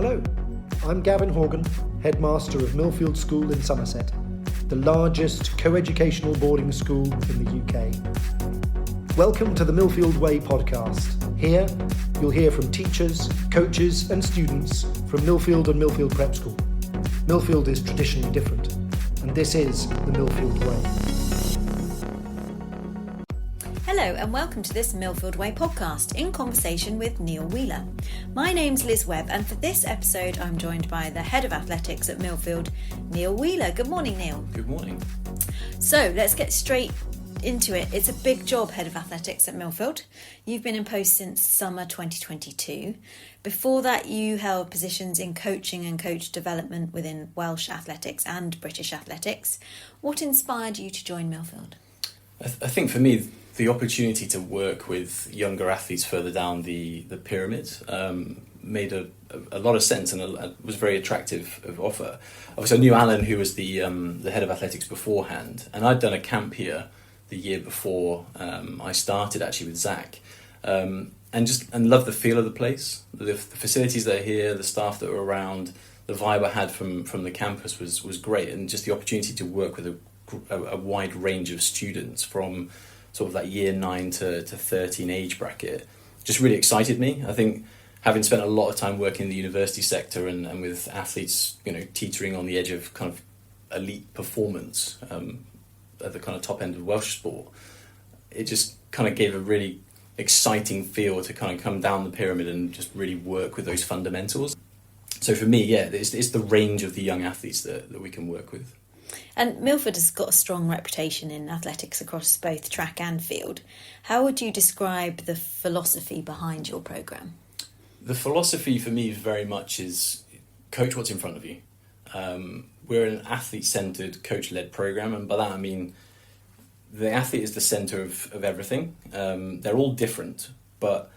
Hello, I'm Gavin Horgan, Headmaster of Millfield School in Somerset, the largest co-educational boarding school in the UK. Welcome to the Millfield Way Podcast. Here, you'll hear from teachers, coaches and students from Millfield and Millfield Prep School. Millfield is traditionally different, and this is the Millfield Way. Hello and welcome to this Millfield Way podcast in conversation with Neil Wheeler. My name's Liz Webb and for this episode I'm joined by the Head of Athletics at Millfield, Neil Wheeler. Good morning, Neil. Good morning. So let's get straight into it. It's a big job, Head of Athletics at Millfield. You've been in post since summer 2022. Before that you held positions in coaching and coach development within Welsh athletics and British athletics. What inspired you to join Millfield? I think for me, the opportunity to work with younger athletes further down the pyramid made a lot of sense and was very attractive of offer. Obviously, I knew Alan, who was the head of athletics beforehand, and I'd done a camp here the year before I started actually with Zach, and loved the feel of the place, the facilities that are here, the staff that were around, the vibe I had from the campus was great, and just the opportunity to work with a wide range of students from sort of that year 9 to 13 age bracket just really excited me. I think having spent a lot of time working in the university sector and with athletes, teetering on the edge of kind of elite performance at the kind of top end of Welsh sport, it just kind of gave a really exciting feel to kind of come down the pyramid and just really work with those fundamentals. So for me, it's the range of the young athletes that we can work with. And Milford has got a strong reputation in athletics across both track and field. How would you describe the philosophy behind your programme? The philosophy for me very much is coach what's in front of you. We're an athlete-centred, coach-led programme, and by that I mean the athlete is the centre of everything. They're all different, but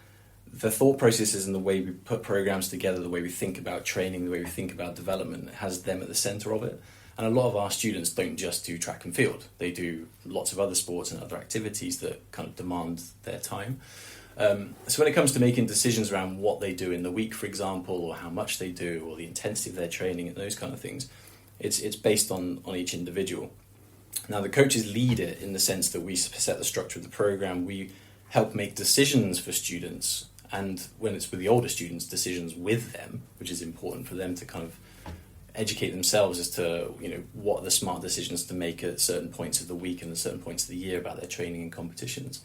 the thought processes and the way we put programmes together, the way we think about training, the way we think about development has them at the centre of it. And a lot of our students don't just do track and field. They do lots of other sports and other activities that kind of demand their time. So when it comes to making decisions around what they do in the week, for example, or how much they do, or the intensity of their training and those kind of things, it's based on each individual. Now, the coaches lead it in the sense that we set the structure of the programme. We help make decisions for students, and when it's with the older students, decisions with them, which is important for them to kind of educate themselves as to what are the smart decisions to make at certain points of the week and at certain points of the year about their training and competitions.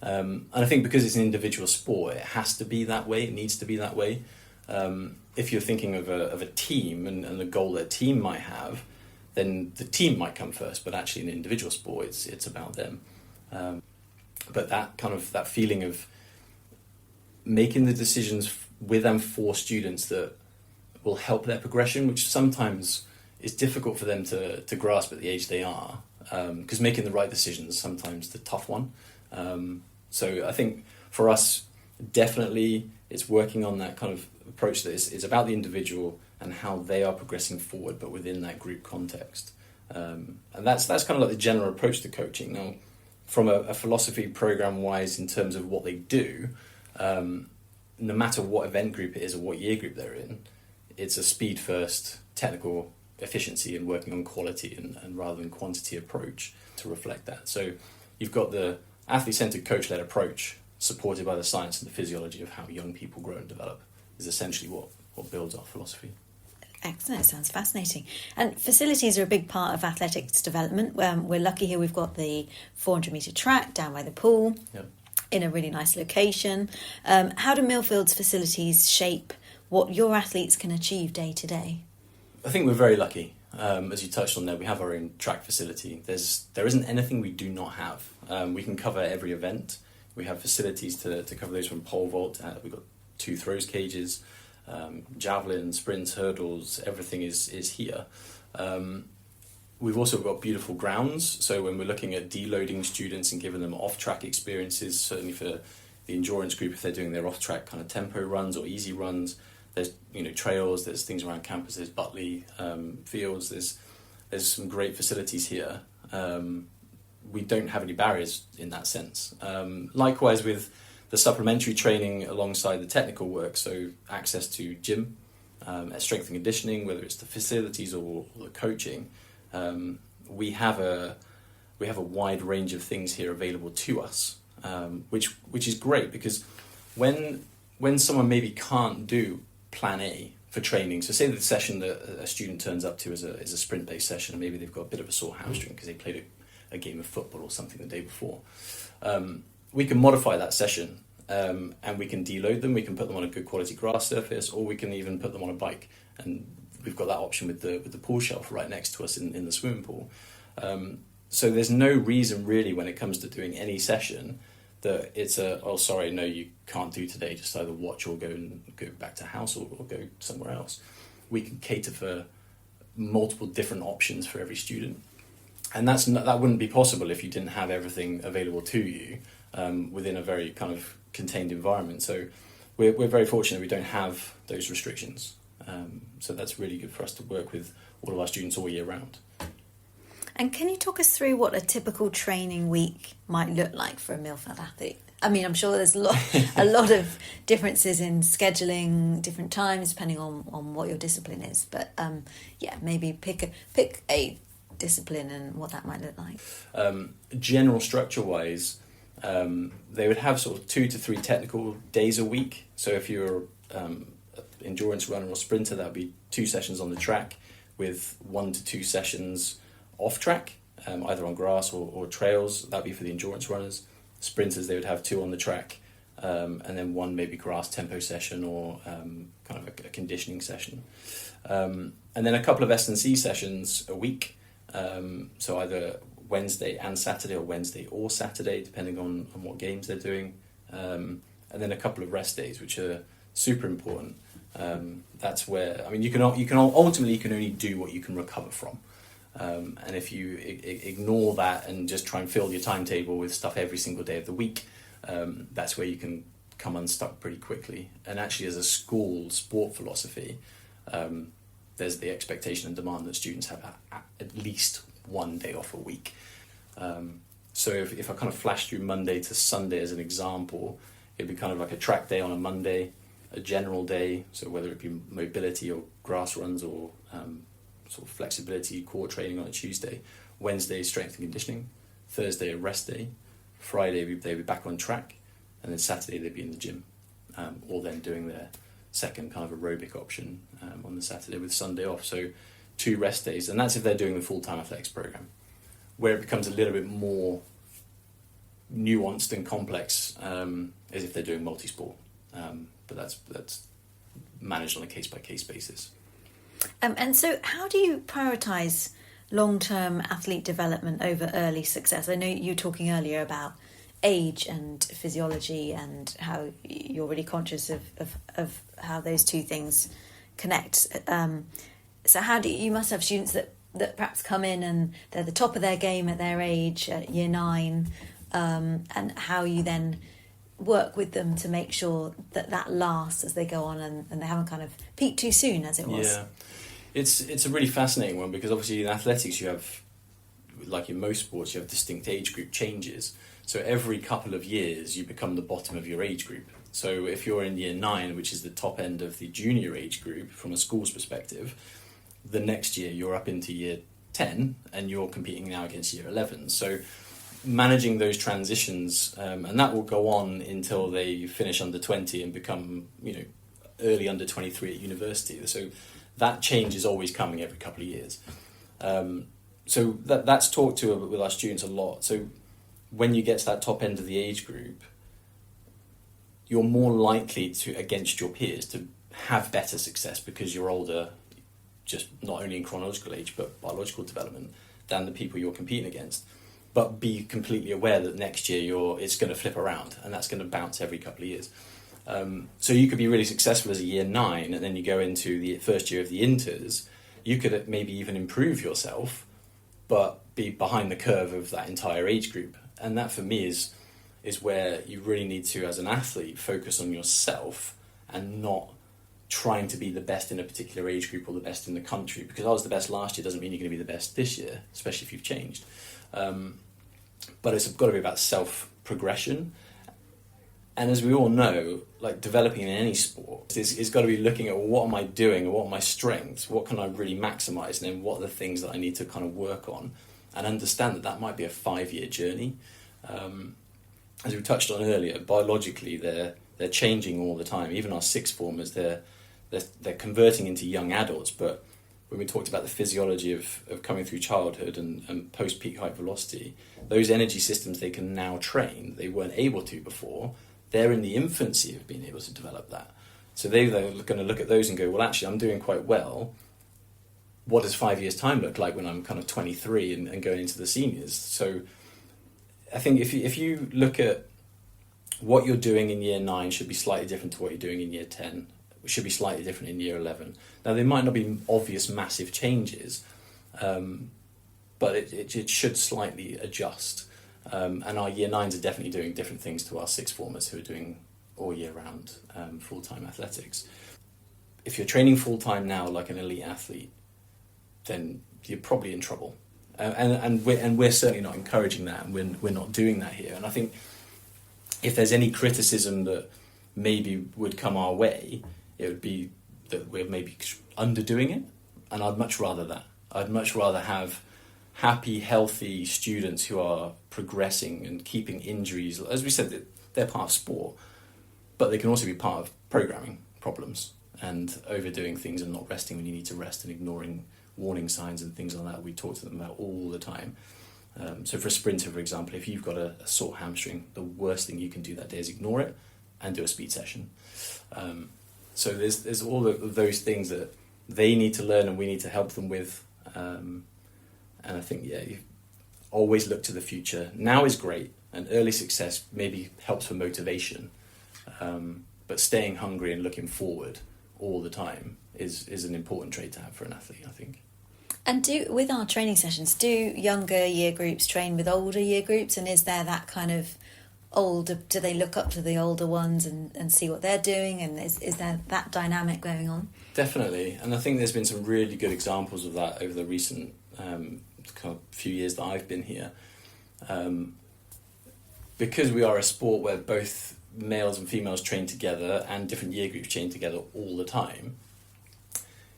And I think because it's an individual sport, it has to be that way. It needs to be that way. If you're thinking of a team and the goal that a team might have, then the team might come first. But actually, in an individual sport, it's about them. But that feeling of making the decisions with and for students that will help their progression, which sometimes is difficult for them to grasp at the age they are, because making the right decisions is sometimes the tough one. So I think for us, definitely it's working on that kind of approach that is about the individual and how they are progressing forward, but within that group context. And that's kind of like the general approach to coaching. Now, from a philosophy program-wise in terms of what they do, no matter what event group it is or what year group they're in, it's a speed first, technical efficiency and working on quality and rather than quantity approach to reflect that. So you've got the athlete-centered, coach-led approach supported by the science and the physiology of how young people grow and develop is essentially what builds our philosophy. Excellent, sounds fascinating. And facilities are a big part of athletics development. We're lucky here we've got the 400-metre track down by the pool. Yep. In a really nice location. How do Millfield's facilities shape what your athletes can achieve day to day? I think we're very lucky. As you touched on there, we have our own track facility. There isn't anything we do not have. We can cover every event. We have facilities to cover those from pole vault. We've got 2 throws cages, javelin, sprints, hurdles, everything is here. We've also got beautiful grounds. So when we're looking at deloading students and giving them off-track experiences, certainly for the endurance group, if they're doing their off-track kind of tempo runs or easy runs, there's trails, there's things around campus, there's Butley fields, there's some great facilities here. We don't have any barriers in that sense. Likewise with the supplementary training alongside the technical work, so access to gym, at strength and conditioning, whether it's the facilities or the coaching, we have a wide range of things here available to us, which is great, because when someone maybe can't do plan A for training, so say the session that a student turns up to is a sprint based session, and maybe they've got a bit of a sore hamstring because they played a game of football or something the day before, we can modify that session. And we can deload them, we can put them on a good quality grass surface, or we can even put them on a bike. And we've got that option with the pool shelf right next to us in the swimming pool. So there's no reason really when it comes to doing any session that it's sorry, no, you can't do today, just either watch or go back to house or go somewhere else. We can cater for multiple different options for every student. And that wouldn't be possible if you didn't have everything available to you within a very kind of contained environment. So we're very fortunate we don't have those restrictions. So that's really good for us to work with all of our students all year round. And can you talk us through what a typical training week might look like for a Millfield athlete? I mean, I'm sure there's a lot of differences in scheduling, different times, depending on what your discipline is. But maybe pick a discipline and what that might look like. General structure-wise, they would have sort of 2 to 3 technical days a week. So if you're an endurance runner or sprinter, that would be 2 sessions on the track with 1 to 2 sessions off track, either on grass or trails. That would be for the endurance runners. Sprinters, they would have 2 on the track, and then 1 maybe grass tempo session or kind of a conditioning session. And then a couple of S&C sessions a week. So either Wednesday and Saturday, or Wednesday or Saturday, depending on what games they're doing. And then a couple of rest days, which are super important. That's where, I mean, you can ultimately only do what you can recover from. And if you ignore that and just try and fill your timetable with stuff every single day of the week, that's where you can come unstuck pretty quickly. And actually, as a school sport philosophy, there's the expectation and demand that students have at least 1 day off a week. So if I kind of flash through Monday to Sunday as an example, it'd be kind of like a track day on a Monday, a general day, so whether it be mobility or grass runs or sort of flexibility, core training on a Tuesday. Wednesday, strength and conditioning. Thursday, a rest day. Friday, they'd be back on track. And then Saturday, they'd be in the gym, or then doing their second kind of aerobic option on the Saturday with Sunday off. So 2 rest days, and that's if they're doing the full-time athletics program. Where it becomes a little bit more nuanced and complex is if they're doing multi-sport, but that's managed on a case-by-case basis. And so how do you prioritise long-term athlete development over early success? I know you were talking earlier about age and physiology and how you're really conscious of how those two things connect. So you must have students that perhaps come in and they're the top of their game at their age, at year 9, and how you then work with them to make sure that lasts as they go on and they haven't kind of peaked too soon, as it was. Yeah, it's a really fascinating one, because obviously in athletics you have, like in most sports, you have distinct age group changes. So every couple of years you become the bottom of your age group. So if you're in year 9, which is the top end of the junior age group from a school's perspective, the next year you're up into year 10 and you're competing now against year 11. So managing those transitions, and that will go on until they finish under 20 and become, early under 23 at university. So that change is always coming every couple of years. So that's talked to with our students a lot. So when you get to that top end of the age group, you're more likely to, against your peers, to have better success because you're older, just not only in chronological age but biological development, than the people you're competing against. But be completely aware that next year it's going to flip around, and that's going to bounce every couple of years. So you could be really successful as a year 9, and then you go into the first year of the inters, you could maybe even improve yourself, but be behind the curve of that entire age group. And that for me is where you really need to, as an athlete, focus on yourself and not trying to be the best in a particular age group or the best in the country. Because I was the best last year doesn't mean you're going to be the best this year, especially if you've changed. But it's got to be about self-progression. And as we all know, like developing in any sport is got to be looking at what am I doing, what are my strengths, what can I really maximize, and then what are the things that I need to kind of work on, and understand that might be a 5-year journey. As we touched on earlier, biologically they're changing all the time. Even our sixth formers, they're converting into young adults. But when we talked about the physiology of coming through childhood and post-peak height velocity, those energy systems they can now train, they weren't able to before. They're in the infancy of being able to develop that. So they're going to look at those and go, well, actually, I'm doing quite well. What does 5 years' time look like when I'm kind of 23 and going into the seniors? So I think if you look at what you're doing in year 9 should be slightly different to what you're doing in year 10. It should be slightly different in year 11. Now, there might not be obvious massive changes, but it should slightly adjust. And our year 9s are definitely doing different things to our sixth formers who are doing all year round full-time athletics. If you're training full-time now like an elite athlete, then you're probably in trouble. And we're certainly not encouraging that, and we're not doing that here. And I think if there's any criticism that maybe would come our way, it would be that we're maybe underdoing it, and I'd much rather that. I'd much rather have happy, healthy students who are progressing and keeping injuries. As we said, they're part of sport, but they can also be part of programming problems and overdoing things and not resting when you need to rest and ignoring warning signs and things like that we talk to them about all the time. So for a sprinter, for example, if you've got a sore hamstring, the worst thing you can do that day is ignore it and do a speed session. So there's all of those things that they need to learn and we need to help them with. And I think, you always look to the future. Now is great, and early success maybe helps for motivation. But staying hungry and looking forward all the time is an important trait to have for an athlete, I think. And with our training sessions, do younger year groups train with older year groups? And is there that kind of do they look up to the older ones and see what they're doing? And is there that dynamic going on? Definitely. And I think there's been some really good examples of that over the recent kind of few years that I've been here. Because we are a sport where both males and females train together and different year groups train together all the time,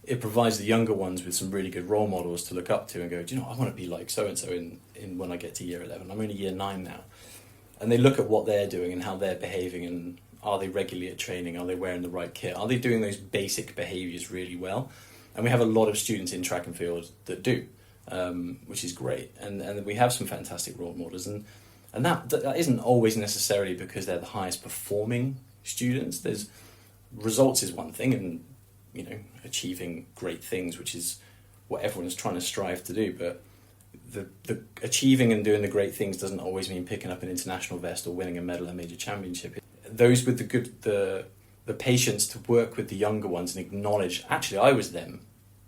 it provides the younger ones with some really good role models to look up to and go, do you know, I want to be like so-and-so in when I get to year 11. I'm only year 9 now. And they look at what they're doing and how they're behaving, and are they regularly at training? Are they wearing the right kit? Are they doing those basic behaviours really well? And we have a lot of students in track and field that do, which is great. And we have some fantastic role models. And that isn't always necessarily because they're the highest performing students. There's results is one thing, and achieving great things, which is what everyone's trying to strive to do. But the achieving and doing the great things doesn't always mean picking up an international vest or winning a medal at a major championship. Those with the patience to work with the younger ones and acknowledge, actually, I was them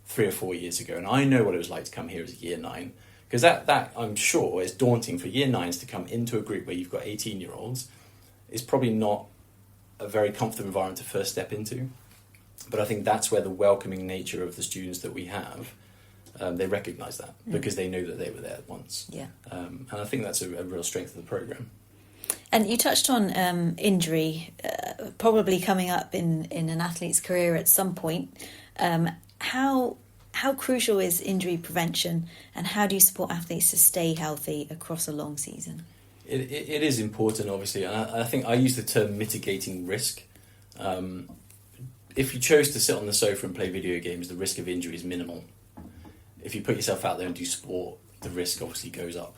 3 or 4 years ago, and I know what it was like to come here as a year 9. Because that I'm sure is daunting for year 9s to come into a group where you've got 18-year-olds. It's probably not a very comfortable environment to first step into. But I think that's where the welcoming nature of the students that we have, they recognise that because they know that they were there once. Yeah. And I think that's a real strength of the programme. And you touched on injury, probably coming up in an athlete's career at some point. How crucial is injury prevention, and how do you support athletes to stay healthy across a long season? It is important, obviously, and I think I use the term mitigating risk. If you chose to sit on the sofa and play video games, the risk of injury is minimal. If you put yourself out there and do sport, the risk obviously goes up.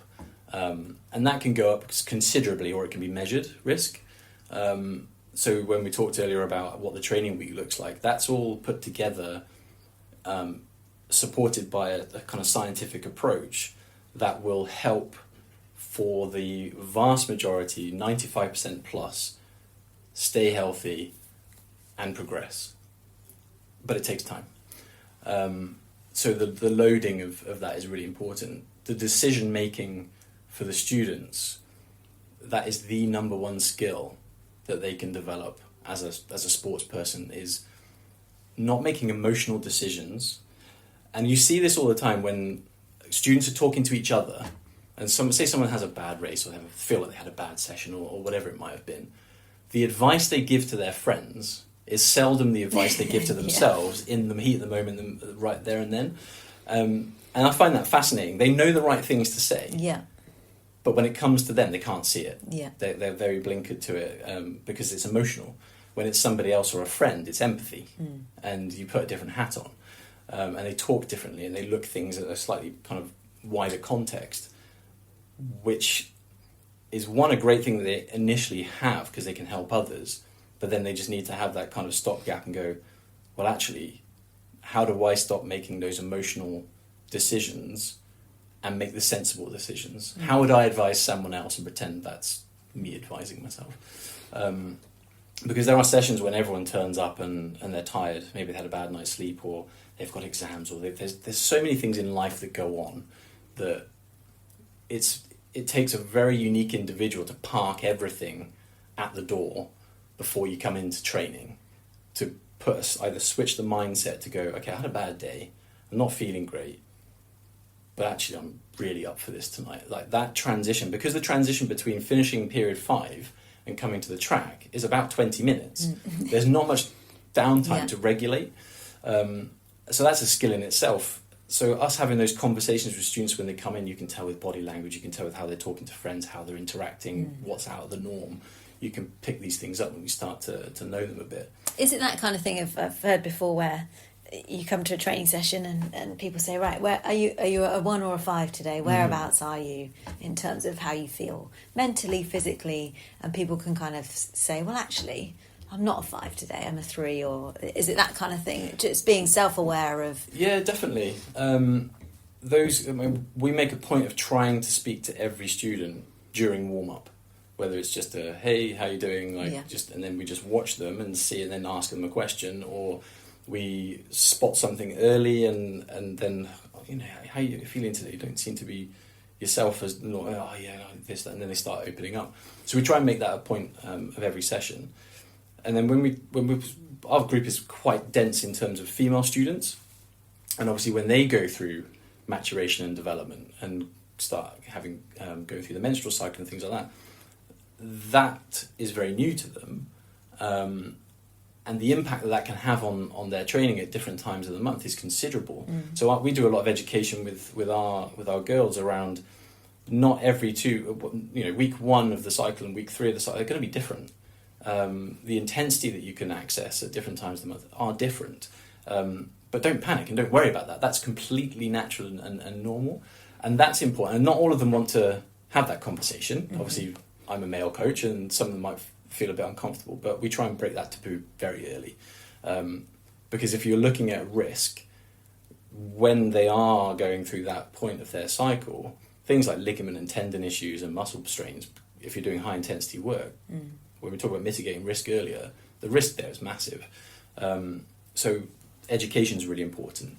And that can go up considerably, or it can be measured risk. So when we talked earlier about what the training week looks like, that's all put together, supported by a kind of scientific approach that will help for the vast majority, 95% plus, stay healthy and progress. But it takes time. So the loading of that is really important. The decision making for the students, that is the number one skill that they can develop as a sports person, is not making emotional decisions. And you see this all the time when students are talking to each other, and say someone has a bad race or they feel like they had a bad session or whatever it might have been. the advice they give to their friends is seldom the advice they give to themselves in the heat of the moment, right there and then. And I find that fascinating. They know the right things to say. Yeah. But when it comes to them, they can't see it. Yeah. They're very blinkered to it because it's emotional. When it's somebody else or a friend, it's empathy. And you put a different hat on. And they talk differently and they look things at a slightly kind of wider context, which is a great thing that they initially have because they can help others. But then they just need to have that kind of stopgap and go, well, actually, how do I stop making those emotional decisions and make the sensible decisions? How would I advise someone else and pretend that's me advising myself? Because there are sessions when everyone turns up and they're tired. Maybe they had a bad night's sleep or they've got exams or there's so many things in life that go on that it takes a very unique individual to park everything at the door before you come into training to either switch the mindset to go, okay, I had a bad day, I'm not feeling great, but actually I'm really up for this tonight. Like that transition, because the transition between finishing period 5 and coming to the track is about 20 minutes. There's not much downtime to regulate. So that's a skill in itself. So us having those conversations with students when they come in, you can tell with body language, you can tell with how they're talking to friends, how they're interacting, what's out of the norm. You can pick these things up when you start to know them a bit. Is it that kind of thing I've heard before where you come to a training session and people say, right, where are you a 1 or a 5 today? Whereabouts are you in terms of how you feel mentally, physically? And people can kind of say, well, actually, I'm not a 5 today, I'm a 3, or is it that kind of thing? Just being self-aware of... Yeah, definitely. We make a point of trying to speak to every student during warm-up, whether it's just a, hey, how you doing? And then we just watch them and see and then ask them a question, or we spot something early and then, how are you feeling today? You don't seem to be yourself as, this, that, and then they start opening up. So we try and make that a point of every session. And then when our group is quite dense in terms of female students, and obviously when they go through maturation and development and start having go through the menstrual cycle and things like that is very new to them, and the impact that can have on their training at different times of the month is considerable. So we do a lot of education with our girls around not every week 1 of the cycle and week 3 of the cycle, they're going to be different. The intensity that you can access at different times of the month are different. But don't panic and don't worry about that. That's completely natural and normal. And that's important. And not all of them want to have that conversation. Obviously, I'm a male coach and some of them might feel a bit uncomfortable, but we try and break that taboo very early. Because if you're looking at risk, when they are going through that point of their cycle, things like ligament and tendon issues and muscle strains, if you're doing high intensity work, when we talk about mitigating risk earlier, the risk there is massive. So education is really important.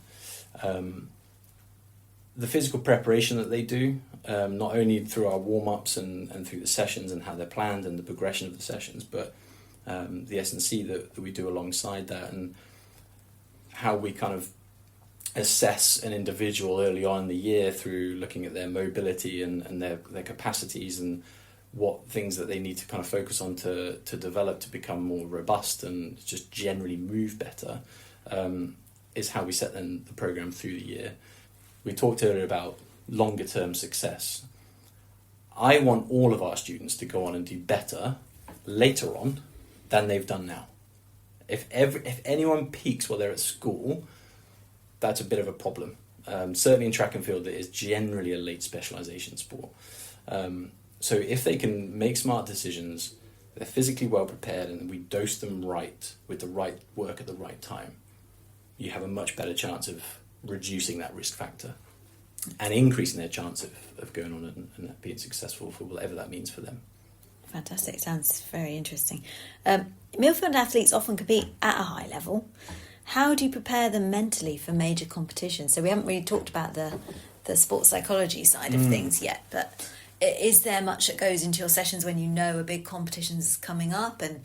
The physical preparation that they do, not only through our warm-ups and through the sessions and how they're planned and the progression of the sessions, but the S&C that we do alongside that, and how we kind of assess an individual early on in the year through looking at their mobility and their capacities and what things that they need to kind of focus on to develop to become more robust and just generally move better, is how we set then the program through the year. We talked earlier about longer term success. I want all of our students to go on and do better later on than they've done now. If anyone peaks while they're at school, that's a bit of a problem. Certainly in track and field, it is generally a late specialisation sport. So if they can make smart decisions, they're physically well prepared, and we dose them right with the right work at the right time, you have a much better chance of reducing that risk factor and increasing their chance of going on and being successful for whatever that means for them. Fantastic. Sounds very interesting. Millfield athletes often compete at a high level. How do you prepare them mentally for major competitions? So we haven't really talked about the sports psychology side of things yet, but is there much that goes into your sessions when you know a big competition's coming up and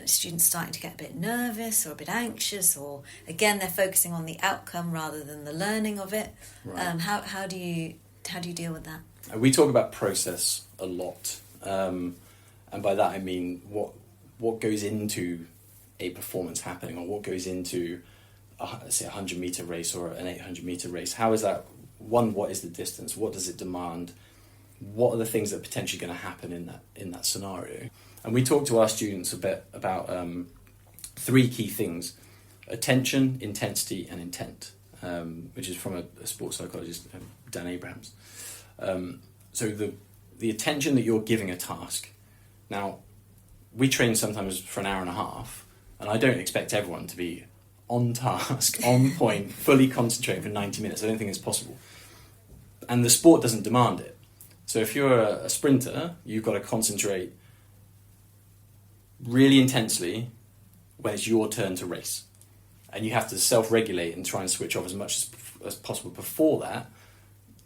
students starting to get a bit nervous or a bit anxious, or again they're focusing on the outcome rather than the learning of it? Right. How do you deal with that? We talk about process a lot, and by that I mean what goes into a performance happening, or what goes into let's say a 100-meter race or an 800-meter race. How is that? One, what is the distance? What does it demand? What are the things that are potentially going to happen in that scenario? And we talk to our students a bit about 3 key things: attention, intensity, and intent, which is from a sports psychologist, Dan Abrahams. So the attention that you're giving a task. Now, we train sometimes for an hour and a half, and I don't expect everyone to be on task, on point, fully concentrating for 90 minutes. I don't think it's possible. And the sport doesn't demand it. So if you're a sprinter, you've got to concentrate really intensely when it's your turn to race. And you have to self-regulate and try and switch off as much as possible before that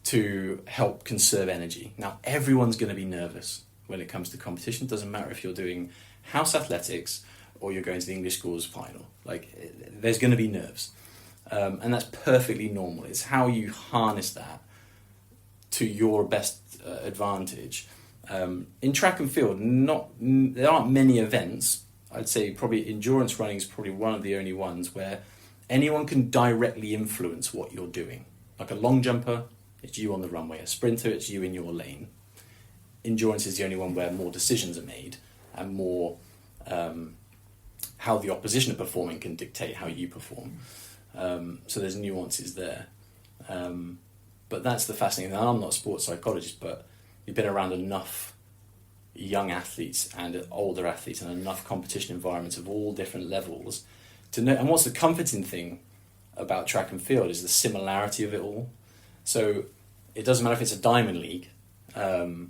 to help conserve energy. Now, everyone's going to be nervous when it comes to competition. It doesn't matter if you're doing house athletics or you're going to the English schools final. There's going to be nerves. And that's perfectly normal. It's how you harness that to your best advantage. In track and field, there aren't many events. I'd say probably endurance running is probably one of the only ones where anyone can directly influence what you're doing. Like a long jumper, it's you on the runway. A sprinter, it's you in your lane. Endurance is the only one where more decisions are made and more how the opposition are performing can dictate how you perform. So there's nuances there. But that's the fascinating thing. I'm not a sports psychologist, but you've been around enough young athletes and older athletes and enough competition environments of all different levels to know. And what's the comforting thing about track and field is the similarity of it all. So it doesn't matter if it's a diamond league, the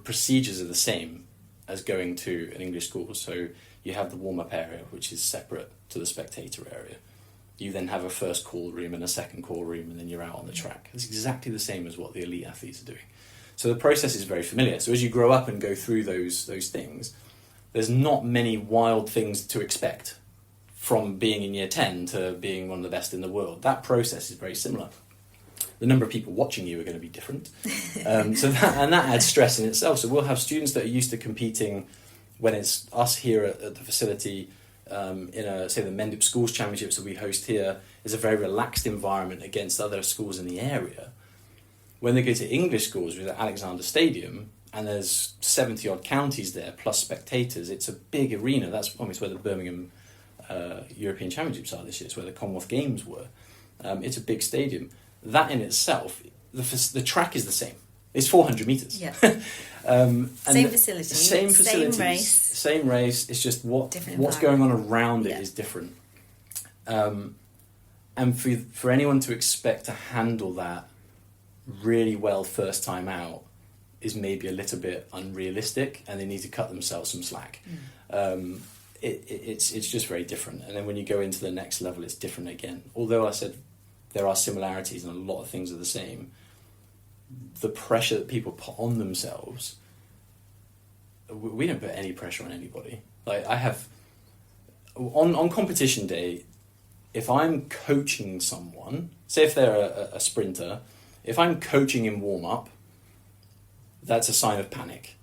procedures are the same as going to an English school. So you have the warm-up area, which is separate to the spectator area. You then have a first call room and a second call room, and then you're out on the track. It's exactly the same as what the elite athletes are doing. So the process is very familiar. So as you grow up and go through those things, there's not many wild things to expect from being in year 10 to being one of the best in the world. That process is very similar. The number of people watching you are going to be different. That adds stress in itself. So we'll have students that are used to competing when it's us here at the facility, say the Mendip Schools Championships that we host here, is a very relaxed environment against other schools in the area. When they go to English schools with Alexander Stadium, and there's 70 odd counties there plus spectators, it's a big arena. That's almost where the Birmingham European Championships are this year. It's where the Commonwealth Games were. It's a big stadium. That in itself, the track is the same. It's 400 metres. Yeah. Same facilities. Same race. It's just what's going on around it is different. And for anyone to expect to handle that really well first time out is maybe a little bit unrealistic, and they need to cut themselves some slack. It's just very different. And then when you go into the next level, it's different again. Although I said there are similarities and a lot of things are the same, the pressure that people put on themselves, we don't put any pressure on anybody. Like I have, on competition day, if I'm coaching someone, say if they're a sprinter, if I'm coaching in warm-up, that's a sign of panic.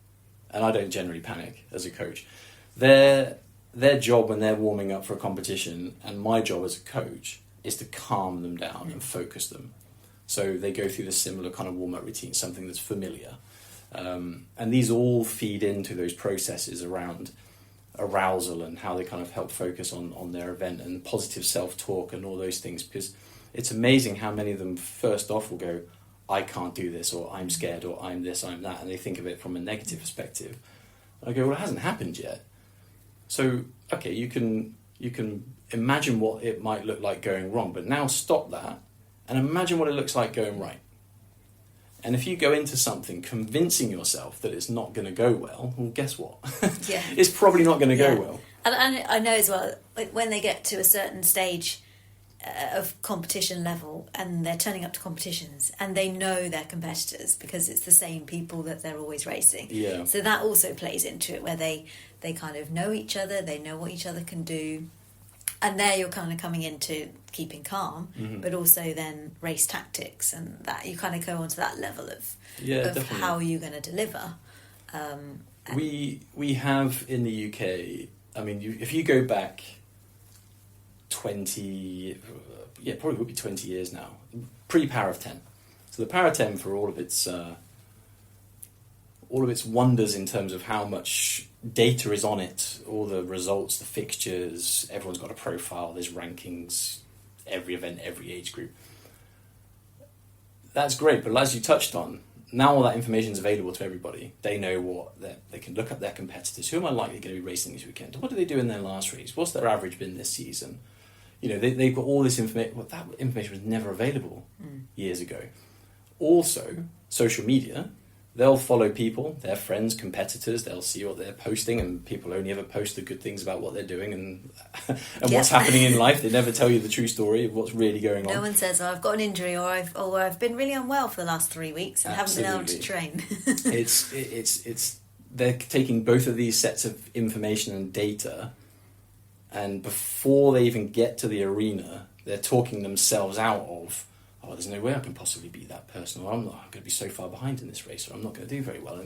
And I don't generally panic as a coach. Their job when they're warming up for a competition, and my job as a coach, is to calm them down and focus them. So they go through the similar kind of warm-up routine, something that's familiar. And these all feed into those processes around arousal and how they kind of help focus on their event and positive self-talk and all those things, because it's amazing how many of them first off will go, I can't do this, or I'm scared, or I'm this, I'm that, and they think of it from a negative perspective. I go, well, it hasn't happened yet. So, okay, you can imagine what it might look like going wrong, but now stop that and imagine what it looks like going right. And if you go into something convincing yourself that it's not going to go well guess what? Yeah. It's probably not going to go well. And I know as well, like when they get to a certain stage of competition level and they're turning up to competitions and they know their competitors because it's the same people that they're always racing. Yeah. So that also plays into it, where they kind of know each other, they know what each other can do. And there you're kind of coming into keeping calm, but also then race tactics, and that you kind of go onto that level of definitely. how you're going to deliver. We have in the UK, I mean, if you go back 20, probably would be 20 years now, pre-Power of 10. So the Power of 10, for all of its wonders in terms of how much data is on it, all the results, the fixtures, everyone's got a profile, there's rankings, every event, every age group. That's great, but as you touched on, now all that information is available to everybody. They know they can look up their competitors. Who am I likely going to be racing this weekend? What do they do in their last race? What's their average been this season? You know, they've got all this information. Well, that information was never available years ago. Also, social media, they'll follow people, their friends, competitors, they'll see what they're posting, and people only ever post the good things about what they're doing and what's happening in life. They never tell you the true story of what's really going on. No one says, I've got an injury, or I've been really unwell for the last 3 weeks and Absolutely. haven't been able to train. It's they're taking both of these sets of information and data, and before they even get to the arena, they're talking themselves out of, oh, there's no way I can possibly beat that person, or I'm going to be so far behind in this race, or I'm not going to do very well.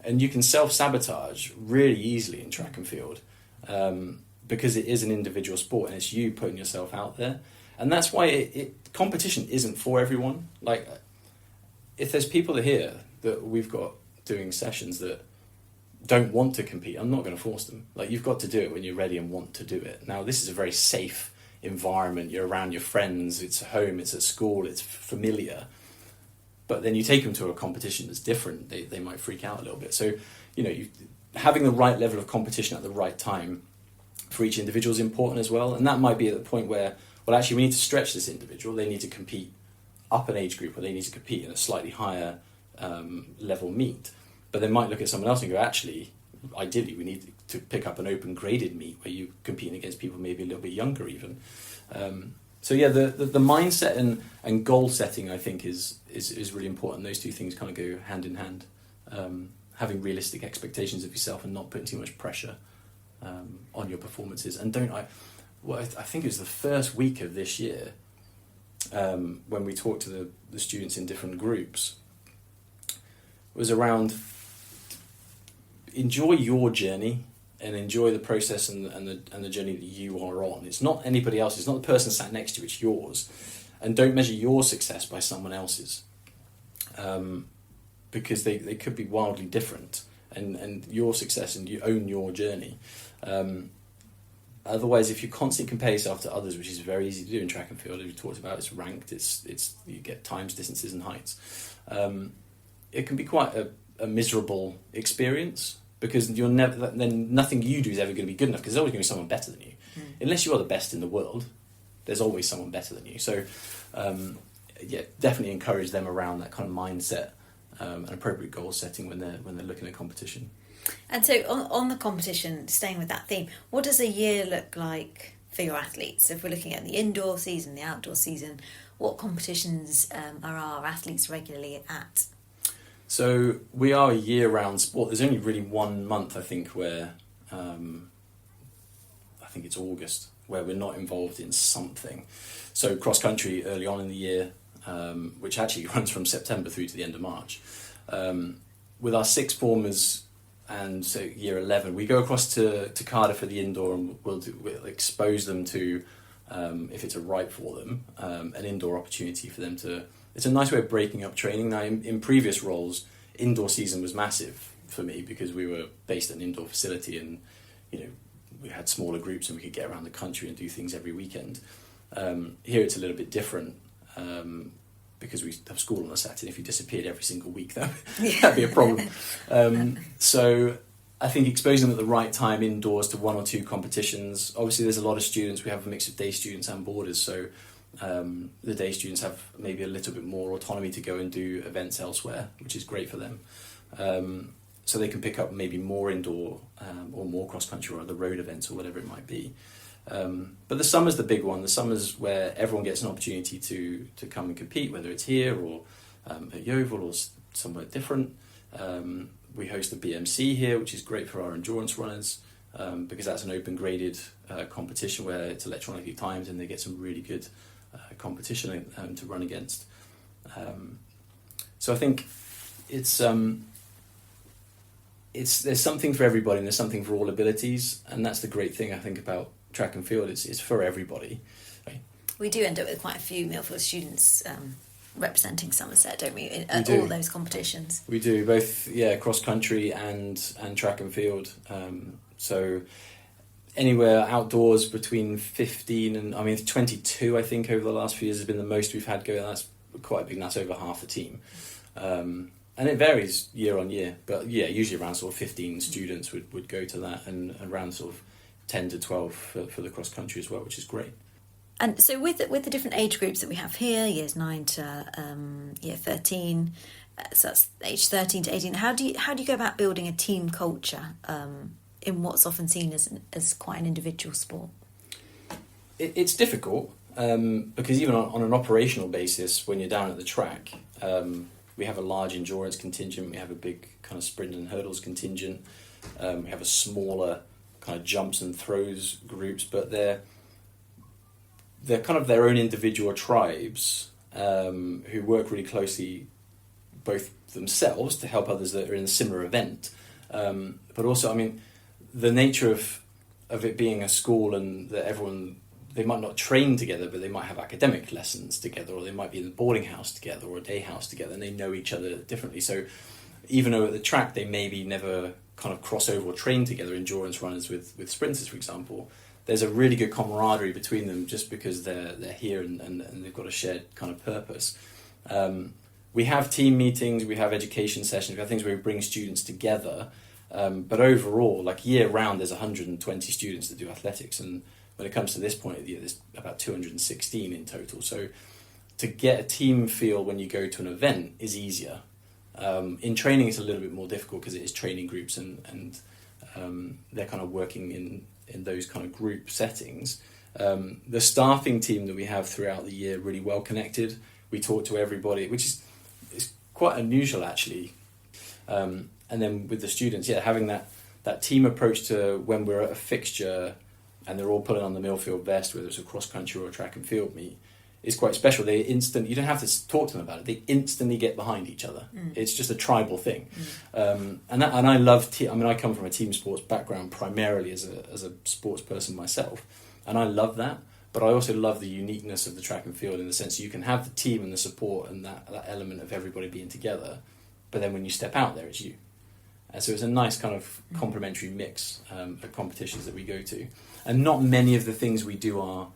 And you can self-sabotage really easily in track and field, because it is an individual sport and it's you putting yourself out there. And that's why competition isn't for everyone. Like, if there's people here that we've got doing sessions that don't want to compete, I'm not going to force them. Like, you've got to do it when you're ready and want to do it. Now, this is a very safe environment. You're around your friends, it's home, it's at school, it's familiar. But then you take them to a competition that's different, they might freak out a little bit. So, you know, having the right level of competition at the right time for each individual is important as well. And that might be at the point where, well, actually we need to stretch this individual. They need to compete up an age group, or they need to compete in a slightly higher level meet. But they might look at someone else and go, actually, ideally we need to pick up an open graded meet where you're competing against people maybe a little bit younger even. So yeah, the mindset and goal setting, I think, is really important. Those two things kind of go hand in hand. Having realistic expectations of yourself and not putting too much pressure on your performances. And I think it was the first week of this year, when we talked to the students in different groups, was around enjoy your journey and enjoy the process and the journey that you are on. It's not anybody else's. It's not the person sat next to you. It's yours. And don't measure your success by someone else's, because they could be wildly different. And your success, and you own your journey. Otherwise, if you constantly compare yourself to others, which is very easy to do in track and field, as we talked about, it's ranked. It's you get times, distances, and heights. It can be quite a miserable experience, because you're never, then nothing you do is ever going to be good enough, because there's always going to be someone better than you. Unless you are the best in the world, there's always someone better than you. So definitely encourage them around that kind of mindset and appropriate goal setting when they're looking at competition. And so on the competition, staying with that theme, what does a year look like for your athletes? If we're looking at the indoor season, the outdoor season, what competitions are our athletes regularly at? So we are a year-round sport. There's only really 1 month, I think, where I think it's August, where we're not involved in something. So cross-country early on in the year, which actually runs from September through to the end of March. With our sixth formers and so year 11, we go across to Cardiff for the indoor, and we'll expose them to, if it's a right for them, an indoor opportunity for them to. It's a nice way of breaking up training. Now, in previous roles, indoor season was massive for me because we were based at an indoor facility, and we had smaller groups and we could get around the country and do things every weekend. Here it's a little bit different because we have school on a Saturday. If you disappeared every single week, that'd be a problem. So I think exposing them at the right time indoors to one or two competitions. Obviously, there's a lot of students. We have a mix of day students and boarders, so the day students have maybe a little bit more autonomy to go and do events elsewhere, which is great for them. So they can pick up maybe more indoor or more cross-country or other road events or whatever it might be. But the summer's the big one. The summer's where everyone gets an opportunity to come and compete, whether it's here or at Yeovil or somewhere different. We host the BMC here, which is great for our endurance runners, because that's an open graded competition where it's electronically timed and they get some really good competition to run against. So I think it's there's something for everybody and there's something for all abilities, and that's the great thing I think about track and field. It's for everybody. We do end up with quite a few Millfield students representing Somerset, don't we? We do. All those competitions. We do both, cross country and track and field. So anywhere outdoors between 15 and 22, I think over the last few years has been the most we've had going. That's quite big. That's over half the team. And it varies year on year, but usually around sort of 15 students would go to that, and around sort of 10 to 12 for the cross country as well, which is great. And so with the different age groups that we have here, years 9 to year 13, so that's age 13 to 18, how do you go about building a team culture in what's often seen as quite an individual sport? It's difficult because even on an operational basis, when you're down at the track, we have a large endurance contingent, we have a big kind of sprint and hurdles contingent, we have a smaller kind of jumps and throws groups, but they're kind of their own individual tribes who work really closely, both themselves to help others that are in a similar event, but also, the nature of it being a school and that everyone, they might not train together, but they might have academic lessons together, or they might be in the boarding house together or a day house together, and they know each other differently. So even though at the track they maybe never kind of cross over or train together, endurance runners with sprinters, for example, there's a really good camaraderie between them just because they're here and they've got a shared kind of purpose. We have team meetings, we have education sessions, we have things where we bring students together, but overall, like year round, there's 120 students that do athletics, and when it comes to this point of the year, there's about 216 in total. So to get a team feel when you go to an event is easier. In training, it's a little bit more difficult because it is training groups and they're kind of working in those kind of group settings. The staffing team that we have throughout the year, really well connected. We talk to everybody, which is quite unusual actually. And then with the students, having that team approach to when we're at a fixture and they're all pulling on the Millfield vest, whether it's a cross country or a track and field meet, is quite special. You don't have to talk to them about it. They instantly get behind each other. It's just a tribal thing. And I love I come from a team sports background primarily as a sports person myself, and I love that. But I also love the uniqueness of the track and field in the sense you can have the team and the support and that element of everybody being together, but then when you step out there, it's you. And so it's a nice kind of complementary mix of competitions that we go to. And not many of the things we do are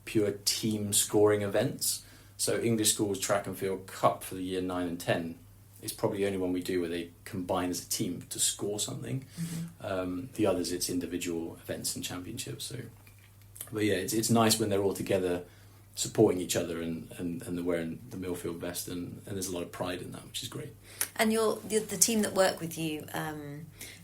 pure team scoring events. So English School's Track and Field Cup for the year 9 and 10 is probably the only one we do where they combine as a team to score something. The others, it's individual events and championships. So, but it's nice when they're all together supporting each other and they're wearing the Millfield vest, and there's a lot of pride in that, which is great. And the team that work with you,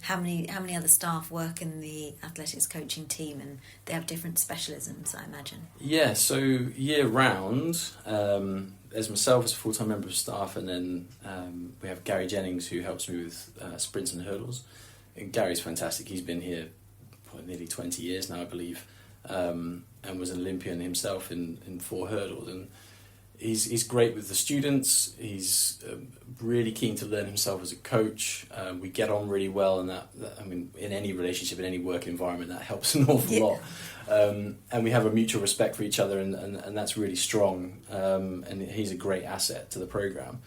how many other staff work in the athletics coaching team, and they have different specialisms, I imagine? Yeah, so year round, there's myself as a full-time member of staff, and then we have Gary Jennings who helps me with sprints and hurdles. And Gary's fantastic. He's been here for nearly 20 years now, I believe, and was an Olympian himself in 4 hurdles, and he's great with the students. He's really keen to learn himself as a coach. We get on really well, and that in any relationship, in any work environment, that helps an awful lot. And we have a mutual respect for each other, and that's really strong. And he's a great asset to the program.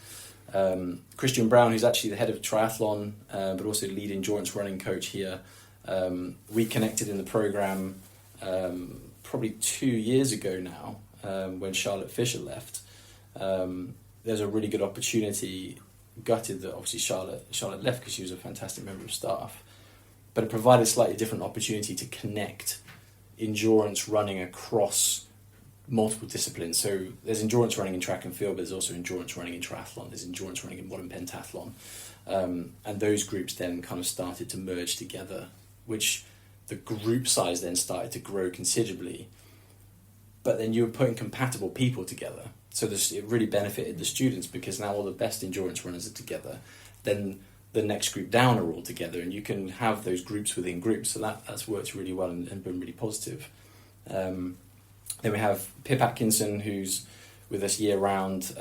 Christian Brown, who's actually the head of triathlon, but also lead endurance running coach here. We connected in the program probably 2 years ago now, when Charlotte Fisher left. There's a really good opportunity, gutted that obviously Charlotte left because she was a fantastic member of staff, but it provided a slightly different opportunity to connect endurance running across multiple disciplines. So there's endurance running in track and field, but there's also endurance running in triathlon, there's endurance running in modern pentathlon, and those groups then kind of started to merge together, which the group size then started to grow considerably. But then you were putting compatible people together. So it really benefited the students because now all the best endurance runners are together. Then the next group down are all together, and you can have those groups within groups. So that's worked really well and been really positive. Then we have Pip Atkinson, who's with us year round,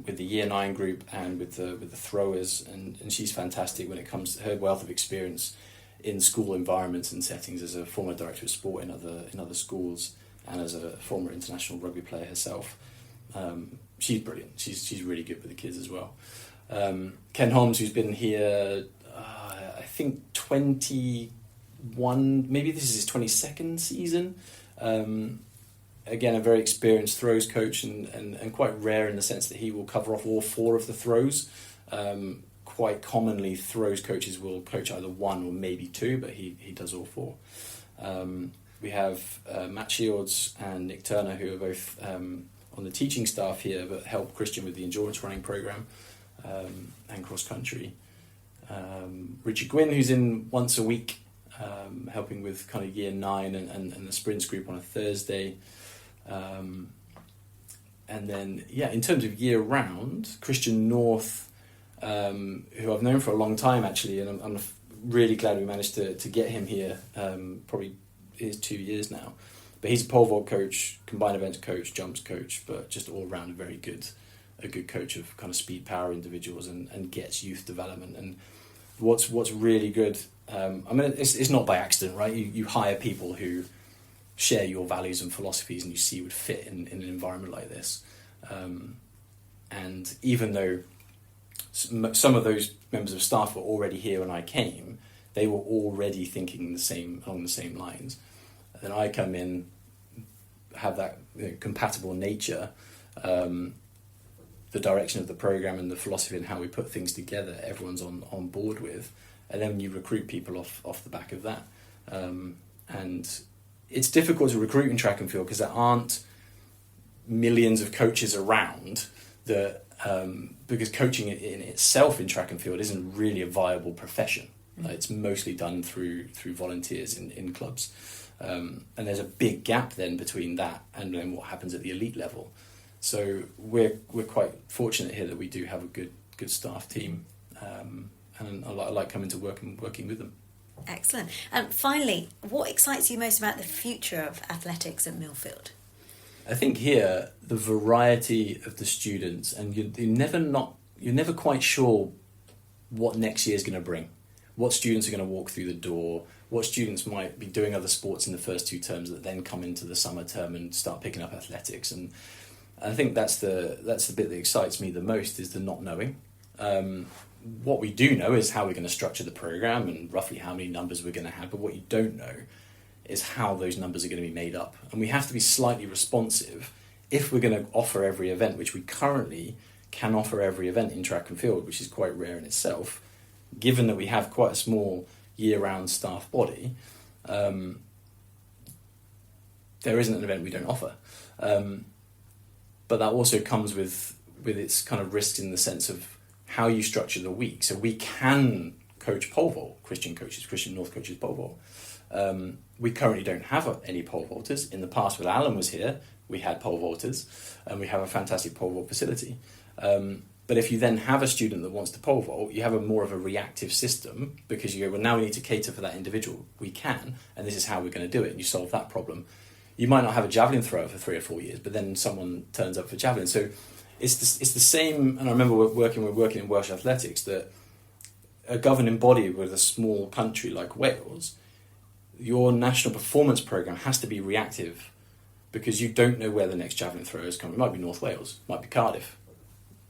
with the year 9 group and with the throwers, and she's fantastic when it comes to her wealth of experience in school environments and settings as a former director of sport in other schools and as a former international rugby player herself. She's brilliant. She's really good with the kids as well. Ken Holmes, who's been here, I think 21, maybe this is his 22nd season. Again, a very experienced throws coach and quite rare in the sense that he will cover off all 4 of the throws. Quite commonly, throws coaches will coach either 1 or maybe 2, but he does all 4. We have Matt Shields and Nick Turner, who are both on the teaching staff here, but help Christian with the endurance running program and cross country. Richard Gwynn, who's in once a week, helping with kind of year 9 and the sprints group on a Thursday. And then, in terms of year round, Christian North, who I've known for a long time actually, and I'm really glad we managed to get him here. Probably is 2 years now, but he's a pole vault coach, combined events coach, jumps coach, but just all around a good coach of kind of speed power individuals and gets youth development. And what's really good, it's not by accident, right? You hire people who share your values and philosophies and you see would fit in an environment like this. And even though some of those members of staff were already here when I came, they were already thinking along the same lines. And then I come in, have that compatible nature, the direction of the program and the philosophy and how we put things together, everyone's on board with, and then you recruit people off the back of that. And it's difficult to recruit in track and field because there aren't millions of coaches around that, because coaching in itself in track and field isn't really a viable profession. It's mostly done through volunteers in clubs. And there's a big gap then between that and then what happens at the elite level. So we're quite fortunate here that we do have a good staff team, and I like coming to work and working with them. Excellent. And finally, what excites you most about the future of athletics at Millfield? I think here the variety of the students, and you're never quite sure what next year is going to bring. What students are going to walk through the door, what students might be doing other sports in the first 2 terms that then come into the summer term and start picking up athletics. And I think that's the bit that excites me the most, is the not knowing. What we do know is how we're going to structure the program and roughly how many numbers we're going to have, but what you don't know is how those numbers are going to be made up. And we have to be slightly responsive if we're going to offer every event, which we currently can offer every event in track and field, which is quite rare in itself. Given that we have quite a small year-round staff body, there isn't an event we don't offer. But that also comes with its kind of risks in the sense of how you structure the week. So we can coach pole vault, Christian North coaches pole vault. We currently don't have any pole vaulters. In the past, when Alan was here, we had pole vaulters, and we have a fantastic pole vault facility. But if you then have a student that wants to pole vault, you have more of a reactive system, because you go, well, now we need to cater for that individual. We can, and this is how we're going to do it, and you solve that problem. You might not have a javelin thrower for 3 or 4 years, but then someone turns up for javelin. So it's the same, and I remember we're working in Welsh athletics, that a governing body with a small country like Wales, your national performance programme has to be reactive, because you don't know where the next javelin thrower is coming. It might be North Wales, it might be Cardiff.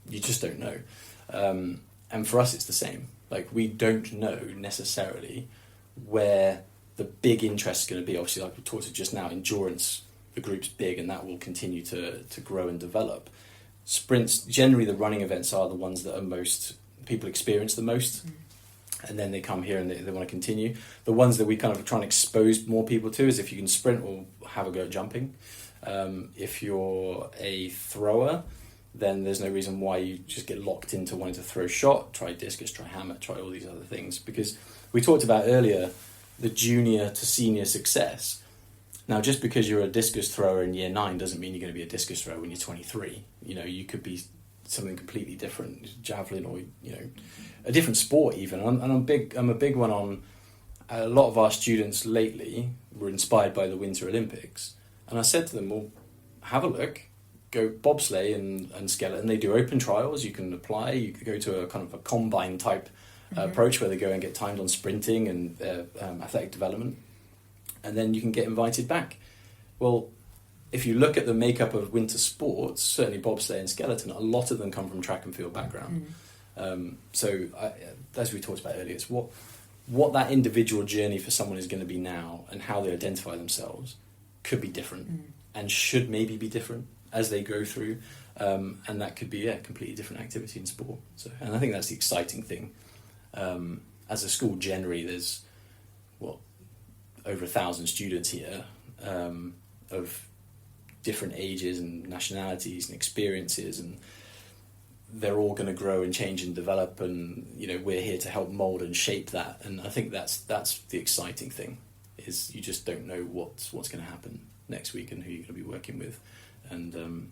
You just don't know. And for us, it's the same. Like, we don't know necessarily where the big interest is going to be. Obviously, like we talked about just now, endurance, the group's big, and that will continue to grow and develop. Sprints, generally the running events are the ones that are most, people experience the most. And then they come here and they want to continue. The ones that we kind of try and expose more people to is if you can sprint or have a go at jumping. If you're a thrower, then there's no reason why you just get locked into wanting to throw shot, try discus, try hammer, try all these other things. Because we talked about earlier the junior to senior success. Now, just because you're a discus thrower in year 9 doesn't mean you're going to be a discus thrower when you're 23. You know, you could be something completely different, javelin, or, you know, a different sport even. And I'm a big one on, a lot of our students lately were inspired by the Winter Olympics. And I said to them, well, have a look. go bobsleigh and skeleton, they do open trials. You can apply. You could go to a kind of a combine type approach where they go and get timed on sprinting and athletic development, and then you can get invited back. Well, if you look at the makeup of winter sports, certainly bobsleigh and skeleton, a lot of them come from track and field background. So as we talked about earlier, it's what that individual journey for someone is going to be now, and how they identify themselves could be different and should maybe be different as they go through, and that could be a completely different activity in sport. So, and I think that's the exciting thing. As a school generally, there's over 1,000 students here, of different ages and nationalities and experiences, and they're all going to grow and change and develop, and we're here to help mold and shape that. And I think that's the exciting thing, is you just don't know what's going to happen next week and who you're going to be working with, and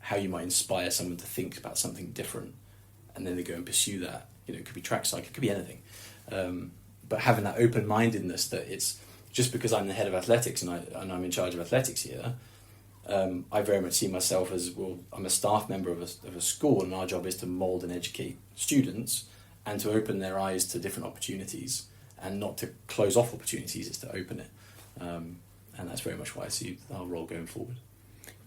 how you might inspire someone to think about something different, and then they go and pursue that. It could be trackside, it could be anything, but having that open-mindedness that it's just because I'm the head of athletics and I'm in charge of athletics here, I very much see myself as, I'm a staff member of a school, and our job is to mould and educate students and to open their eyes to different opportunities, and not to close off opportunities, it's to open it. And that's very much why I see our role going forward.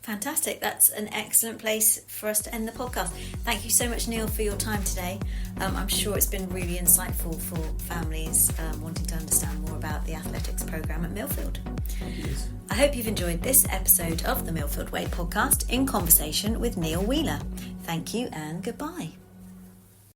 Fantastic. That's an excellent place for us to end the podcast. Thank you so much, Neil, for your time today. I'm sure it's been really insightful for families wanting to understand more about the athletics programme at Millfield. Yes. I hope you've enjoyed this episode of the Millfield Way Podcast in conversation with Neil Wheeler. Thank you and goodbye.